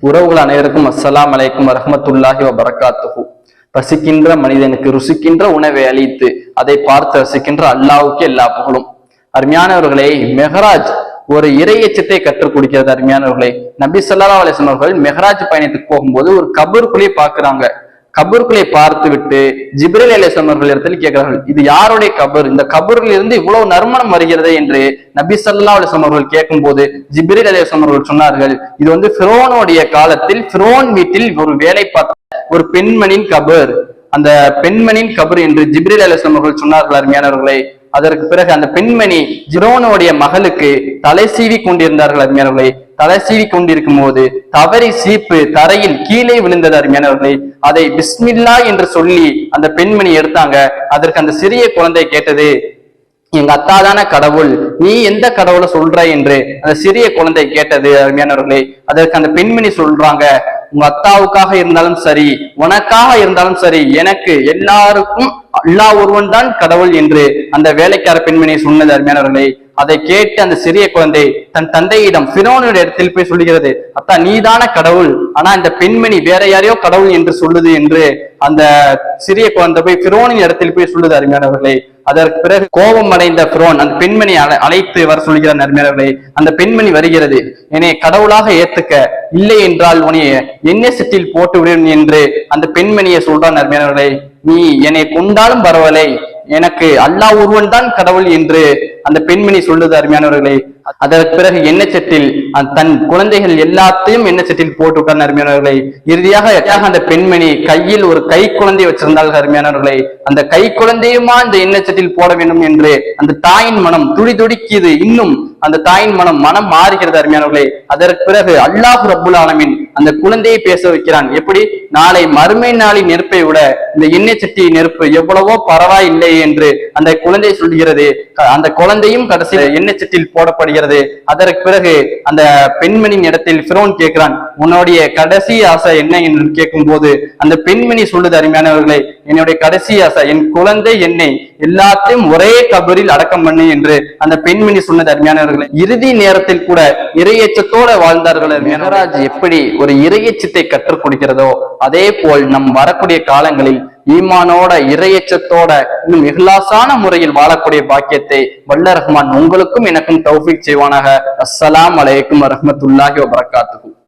உறவுகள் அனைவருக்கும் அஸ்ஸலாம் அலைக்கும் வரஹ்மத்துல்லாஹி வபரகாத்துஹு. பசிக்கின்ற மனிதனுக்கு ருசிக்கின்ற உணவை அளித்து அதை பார்த்து ரசிக்கின்ற அல்லாஹ்வுக்கு எல்லா புகழும். அருமையானவர்களே, மெஹராஜ் ஒரு இறை எச்சத்தை கற்றுக் கொடுக்கிறது. அருமையானவர்களே, நபி ஸல்லல்லாஹு அலைஹி வஸல்லம் அவர்கள் மெஹராஜ் பயணத்துக்கு போகும்போது ஒரு கபருக்குள்ளே பார்க்கிறாங்க. கபருக்குள்ளே பார்த்து விட்டு ஜிப்ரீல் அலைஹிஸ்ஸலாம் அவர்கள் இடத்தில் கேட்கிறார்கள், இது யாருடைய கபர்? இந்த கபரில் இருந்து இவ்வளவு நறுமணம் வருகிறது என்று நபி ஸல்லல்லாஹு அலைஹி வஸல்லம் அவர்கள் கேட்கும் போது ஜிப்ரீல் அலைஹிஸ்ஸலாம் அவர்கள் சொன்னார்கள், இது ஃபிரௌனுடைய காலத்தில் ஃபிரௌன் வீட்டில் ஒரு வேலை பார்த்த ஒரு பெண்மணியின் கபர், அந்த பெண்மணியின் கபர் என்று ஜிப்ரீல் அலைஹிஸ்ஸலாம் அவர்கள் சொன்னார்கள். அருமையானவர்களே, அதற்கு பிறகு அந்த பெண்மணி ஃபிரௌனுடைய மகளுக்கு தலை சீவி கொண்டிருந்தார்கள். அருமையானவர்களே, தலை சீவி கொண்டிருக்கும் போது தவறி சீப்பு தரையில் கீழே விழுந்தது. அருமையானவர்களே, அதை பிஸ்மில்லா என்று சொல்லி அந்த பெண்மணி எடுத்தாங்க. அதற்கு அந்த சிறிய குழந்தை கேட்டது, எங்க அத்தாதான கடவுள், நீ எந்த கடவுளை சொல்ற என்று அந்த சிறிய குழந்தை கேட்டது. அருமையானவர்களே, அதற்கு அந்த பெண்மணி சொல்றாங்க, உங்க அத்தாவுக்காக இருந்தாலும் சரி, உனக்காக இருந்தாலும் சரி, எனக்கு எல்லாருக்கும் அல்லாஹ் ஒருவன் தான் கடவுள் என்று அந்த வேலைக்கார பெண்மணி சொன்னது. அருமையானவர்களே, அதை கேட்டு அந்த சிறிய குழந்தை தன் தந்தையிடம் ஃபிரௌனுடைய இடத்தில் போய் சொல்லுகிறது, அத்தா நீதான கடவுள், ஆனா இந்த பெண்மணி வேற யாரையோ கடவுள் என்று சொல்லுது என்று அந்த சிறிய குழந்தை போய் ஃபிரௌனின் இடத்தில் போய் சொல்லுது. அருமையானவர்களே, அதற்கு பிறகு கோபம் அடைந்த ஃபிரௌன் அந்த பெண்மணி அழைத்து வர சொல்கிறார். அருமையானவர்களே, அந்த பெண்மணி வருகிறது, என்னை கடவுளாக ஏத்துக்க, இல்லை என்றால் உன்னைய எண்ணெய் சட்டியில் போட்டு விடும் என்று அந்த பெண்மணியை சொல்றான். அருமையானவர்களே, நீ என்னை கொண்டாலும் பரவாயில்லை, எனக்கு அல்லாஹ் ஒருவன் தான் கடவுள் என்று அந்த பெண்மணி சொல்லுது. அருமையானவர்களே, அதற்கு பிறகு எண்ணெய் சட்டில் தன் குழந்தைகள் எல்லாத்தையும் எண்ணெய் சட்டில் போட்டு விட்டான். அருமையானவர்களே, இறுதியாக அந்த பெண்மணி கையில் ஒரு கை குழந்தை வச்சிருந்தார்கள். அருமையானவர்களே, அந்த கை குழந்தையுமா இந்த எண்ணெய் சட்டில் போட வேண்டும் என்று அந்த தாயின் மனம் துடி துடிக்குது. இன்னும் அந்த தாயின் மனம் மாறுகிறது. அருமையானவர்களே, அதற்கு பிறகு அல்லாஹ் ரப்புல் ஆலமீன் அந்த குழந்தையை பேச வைக்கிறான். எப்படி? நாளை மறுமை நாளின் நெருப்பை விட இந்த எண்ணெய் சட்டி நெருப்பு எவ்வளவோ பரவாயில்லை என்று அந்த குழந்தை சொல்கிறது. அந்த குழந்தையும் கடைசி எண்ணெய் சட்டியில் போடப்படுகிறது. அதற்கு பிறகு அந்த பெண்மணியின் இடத்தில் ஃபிரௌன் கேட்கிறான், உன்னுடைய கடைசி ஆசை என்ன என்று கேட்கும் போது அந்த பெண்மணி சொல்லுது, அருமையானவர்களே, என்னுடைய கடைசி ஆசை என் குழந்தை என்னை எல்லாத்தையும் ஒரே கபரில் அடக்கம் பண்ணு என்று அந்த பெண்மணி சொன்னது. அருமையானவர்களே, இறுதி நேரத்தில் கூட இறையச்சத்தோட வாழ்ந்தார்கள். மெஹராஜ் எப்படி ஒரு இறையச்சத்தை கற்றுக் கொடுக்கிறதோ அதே போல் நம் வரக்கூடிய காலங்களில் ஈமானோட இறையச்சத்தோட இன்னும் இஹ்லாசான முறையில் வாழக்கூடிய பாக்கியத்தை வல்ல ரஹ்மான் உங்களுக்கும் எனக்கும் தௌஃபீக் செய்வானாக. அஸ்ஸலாமு அலைக்கும் வரஹ்மத்துல்லாஹி வபரகாத்துஹு.